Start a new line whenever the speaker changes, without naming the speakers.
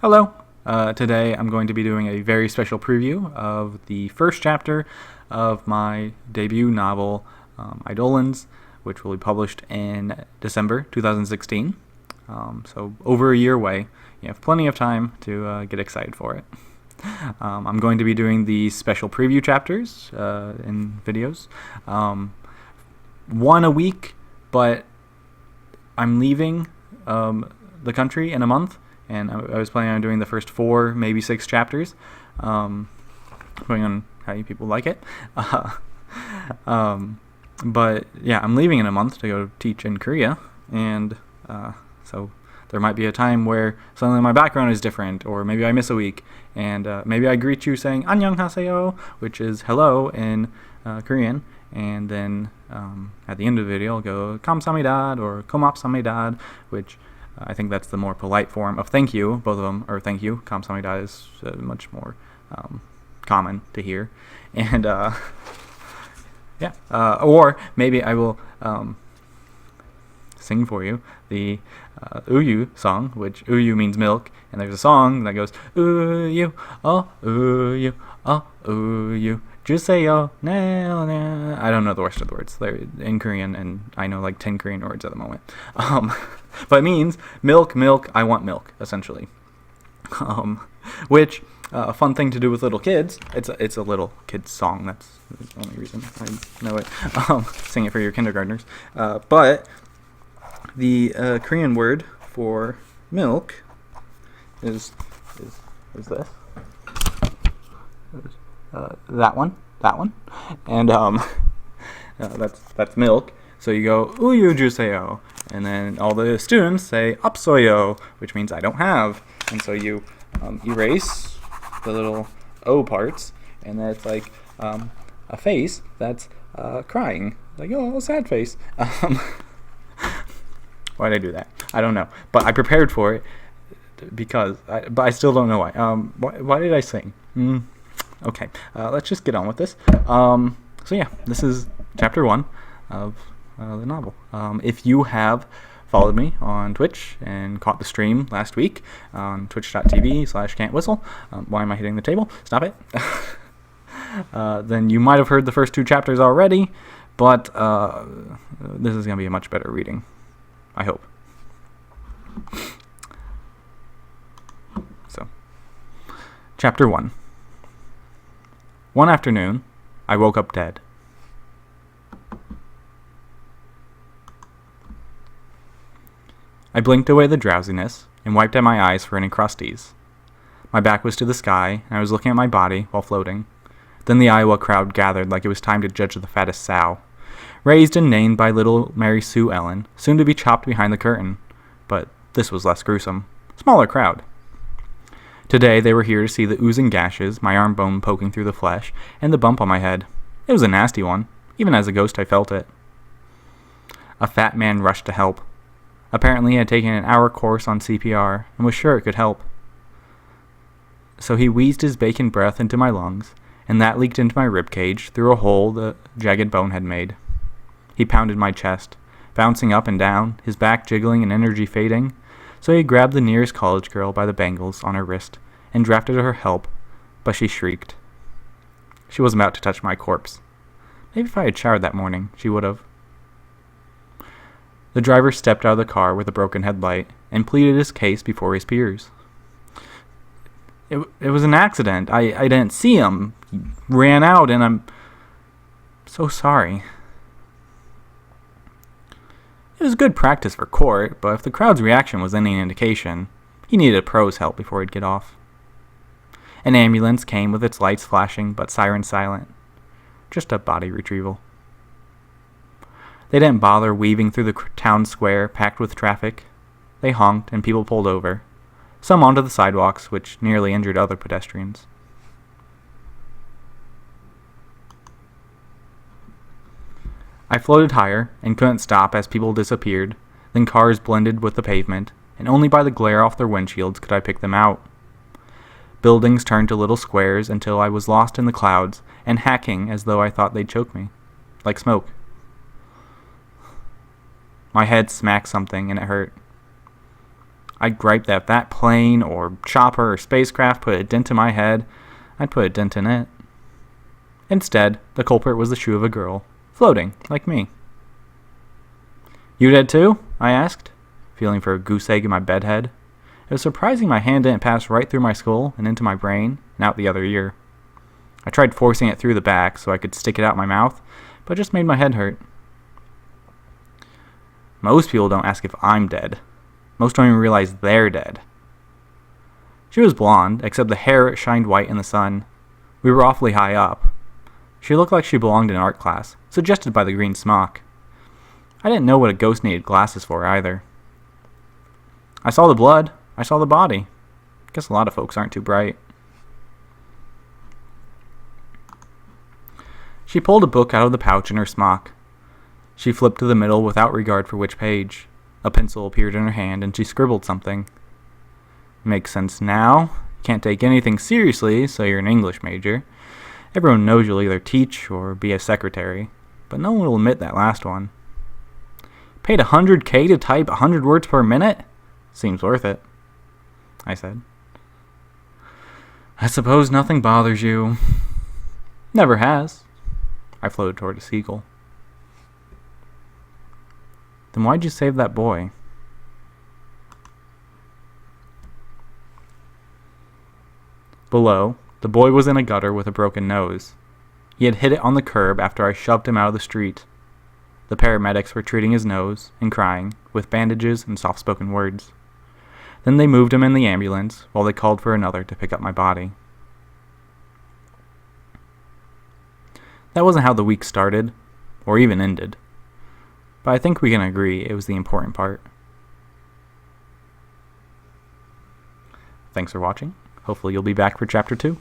Hello. Today I'm going to be doing a very special preview of the first chapter of my debut novel, Eidolons, which will be published in December 2016. So over a year away. You have plenty of time to get excited for it. I'm going to be doing the special preview chapters in videos. One a week, but I'm leaving the country in a month, and I was planning on doing the first 4, maybe 6 chapters, depending on how you people like it. But yeah, I'm leaving in a month to go teach in Korea, and so there might be a time where suddenly my background is different, or maybe I miss a week, and maybe I greet you saying "안녕하세요," which is hello in Korean, and then at the end of the video I'll go "감사합니다" or "고맙습니다," which I think that's the more polite form of thank you. Both of them are thank you. "감사합니다" is much more common to hear, and yeah, or maybe I will sing for you the uyu song, which uyu means milk, and there's a song that goes uyu uyu 주세요. I don't know the rest of the words. They're in Korean, and I know like 10 Korean words at the moment. But it means milk, milk, I want milk, essentially. Which a fun thing to do with little kids. It's a little kids song. That's the only reason I know it. Sing it for your kindergartners. But the Korean word for milk is this. That one, and that's milk. So you go uyu juseyo, and then all the students say 없어요, which means I don't have. And so you erase the little o parts, and then it's like a face that's crying, like oh, sad face. Why did I do that? I don't know, but I prepared for it but I still don't know why. Why did I sing? Okay, let's just get on with this. So yeah, this is chapter 1 of the novel. If you have followed me on Twitch and caught the stream last week on twitch.tv/can'twhistle, why am I hitting the table? Stop it. Then you might have heard the first 2 chapters already, but this is going to be a much better reading, I hope. So, chapter 1. One afternoon, I woke up dead. I blinked away the drowsiness and wiped at my eyes for any crusties. My back was to the sky, and I was looking at my body while floating. Then the Iowa crowd gathered like it was time to judge the fattest sow. Raised and named by little Mary Sue Ellen, soon to be chopped behind the curtain. But this was less gruesome. Smaller crowd. Today they were here to see the oozing gashes, my arm bone poking through the flesh, and the bump on my head. It was a nasty one. Even as a ghost I felt it. A fat man rushed to help. Apparently he had taken an hour course on CPR and was sure it could help. So he wheezed his bacon breath into my lungs, and that leaked into my ribcage through a hole the jagged bone had made. He pounded my chest, bouncing up and down, his back jiggling and energy fading. So he grabbed the nearest college girl by the bangles on her wrist and drafted her help, but she shrieked. She wasn't about to touch my corpse. Maybe if I had showered that morning, she would have. The driver stepped out of the car with a broken headlight and pleaded his case before his peers. It was an accident. I didn't see him. He ran out, and I'm so sorry. It was good practice for court, but if the crowd's reaction was any indication, he needed a pro's help before he'd get off. An ambulance came with its lights flashing but sirens silent. Just a body retrieval. They didn't bother weaving through the town square packed with traffic. They honked and people pulled over, some onto the sidewalks, which nearly injured other pedestrians. I floated higher and couldn't stop as people disappeared, then cars blended with the pavement, and only by the glare off their windshields could I pick them out. Buildings turned to little squares until I was lost in the clouds and hacking as though I thought they'd choke me, like smoke. My head smacked something and it hurt. I'd gripe that if that plane or chopper or spacecraft put a dent in my head, I'd put a dent in it. Instead, the culprit was the shoe of a girl, floating, like me. You dead too? I asked, feeling for a goose egg in my bedhead. It was surprising my hand didn't pass right through my skull and into my brain and out the other ear. I tried forcing it through the back so I could stick it out my mouth, but it just made my head hurt. Most people don't ask if I'm dead. Most don't even realize they're dead. She was blonde, except the hair shined white in the sun. We were awfully high up. She looked like she belonged in art class, suggested by the green smock. I didn't know what a ghost needed glasses for either. I saw the blood. I saw the body. Guess a lot of folks aren't too bright. She pulled a book out of the pouch in her smock. She flipped to the middle without regard for which page. A pencil appeared in her hand, and she scribbled something. Makes sense now. You can't take anything seriously, so you're an English major. Everyone knows you'll either teach or be a secretary, but no one will admit that last one. Paid $100K to type 100 words per minute? Seems worth it, I said. I suppose nothing bothers you. Never has. I floated toward a seagull. Then why'd you save that boy? Below, the boy was in a gutter with a broken nose. He had hit it on the curb after I shoved him out of the street. The paramedics were treating his nose and crying, with bandages and soft-spoken words. Then they moved him in the ambulance while they called for another to pick up my body. That wasn't how the week started, or even ended. But I think we can agree it was the important part. Thanks for watching. Hopefully you'll be back for Chapter 2.